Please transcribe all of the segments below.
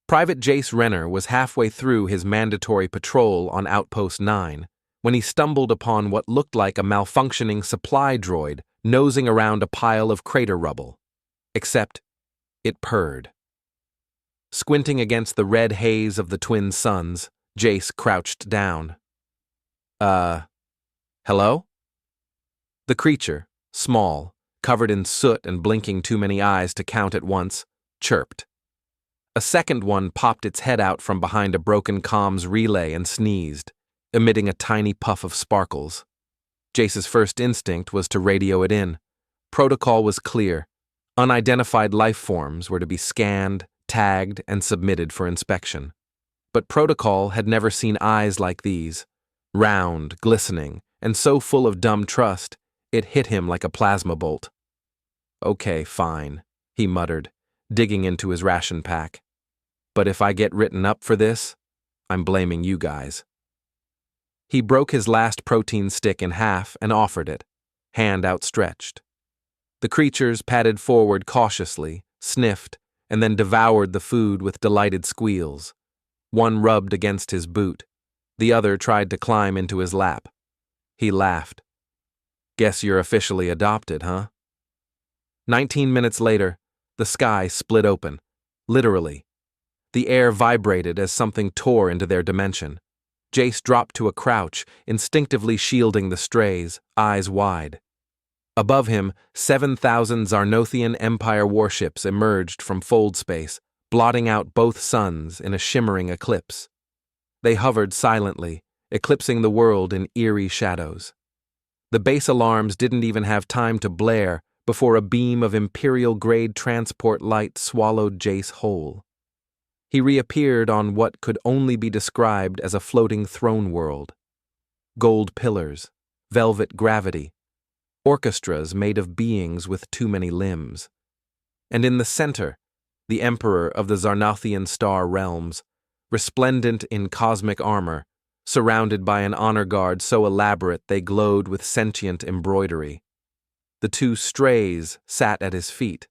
Private Jace Renner was halfway through his mandatory patrol on Outpost 9 when he stumbled upon what looked like a malfunctioning supply droid nosing around a pile of crater rubble. Except, it purred. Squinting against the red haze of the twin suns, Jace crouched down. Hello? The creature, small, covered in soot and blinking too many eyes to count at once, chirped. A second one popped its head out from behind a broken comms relay and sneezed, emitting a tiny puff of sparkles. Jace's first instinct was to radio it in. Protocol was clear. Unidentified life forms were to be scanned, tagged, and submitted for inspection. But Protocol had never seen eyes like these, round, glistening, and so full of dumb trust, it hit him like a plasma bolt. Okay, fine, he muttered, digging into his ration pack. But if I get written up for this, I'm blaming you guys. He broke his last protein stick in half and offered it, hand outstretched. The creatures padded forward cautiously, sniffed, and then devoured the food with delighted squeals. One rubbed against his boot. The other tried to climb into his lap. He laughed. Guess you're officially adopted, huh? 19 minutes later, the sky split open, literally. The air vibrated as something tore into their dimension. Jace dropped to a crouch, instinctively shielding the strays, eyes wide. Above him, 7,000 Xarnothian Empire warships emerged from fold space, blotting out both suns in a shimmering eclipse. They hovered silently, eclipsing the world in eerie shadows. The base alarms didn't even have time to blare before a beam of Imperial-grade transport light swallowed Jace whole. He reappeared on what could only be described as a floating throne world. Gold pillars, velvet gravity, orchestras made of beings with too many limbs. And in the center, the Emperor of the Xarnothian star realms, resplendent in cosmic armor, surrounded by an honor guard so elaborate they glowed with sentient embroidery. The two strays sat at his feet.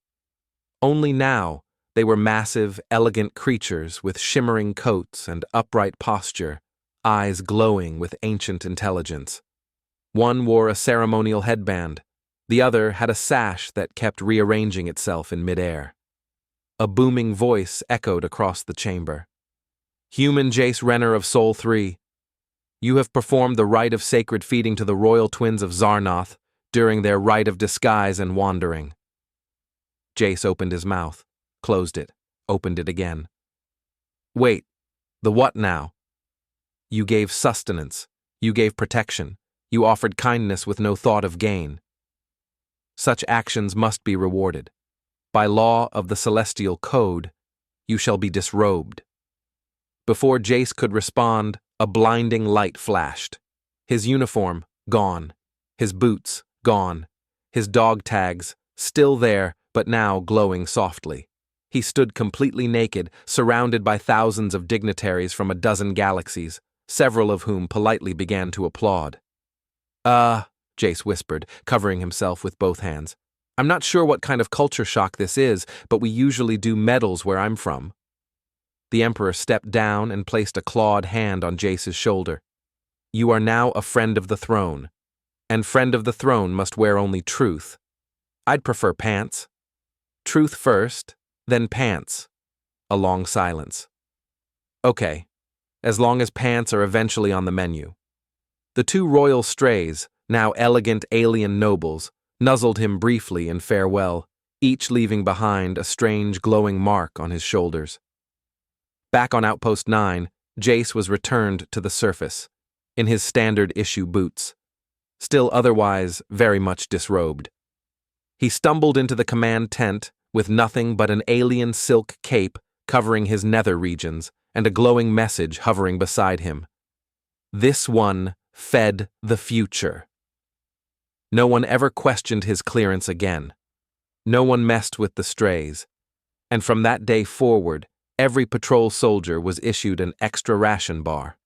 Only now, they were massive, elegant creatures with shimmering coats and upright posture, eyes glowing with ancient intelligence. One wore a ceremonial headband. The other had a sash that kept rearranging itself in midair. A booming voice echoed across the chamber. Human Jace Renner of Sol 3, you have performed the rite of sacred feeding to the royal twins of Xarnoth during their rite of disguise and wandering. Jace opened his mouth, closed it, opened it again. Wait, the what now? You gave sustenance, you gave protection, you offered kindness with no thought of gain. Such actions must be rewarded. By law of the celestial code, you shall be disrobed. Before Jace could respond, a blinding light flashed. His uniform, gone. His boots, gone. His dog tags, still there, but now glowing softly. He stood completely naked, surrounded by thousands of dignitaries from a dozen galaxies, several of whom politely began to applaud. Jace whispered, covering himself with both hands. I'm not sure what kind of culture shock this is, but we usually do medals where I'm from. The Emperor stepped down and placed a clawed hand on Jace's shoulder. You are now a friend of the throne, and friend of the throne must wear only truth. I'd prefer pants. Truth first, then pants. A long silence. Okay, as long as pants are eventually on the menu. The two royal strays, now elegant alien nobles, nuzzled him briefly in farewell, each leaving behind a strange glowing mark on his shoulders. Back on Outpost 9, Jace was returned to the surface, in his standard-issue boots, still otherwise very much disrobed. He stumbled into the command tent with nothing but an alien silk cape covering his nether regions and a glowing message hovering beside him. This one fed the future. No one ever questioned his clearance again. No one messed with the strays. And from that day forward, every patrol soldier was issued an extra ration bar,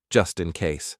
just in case.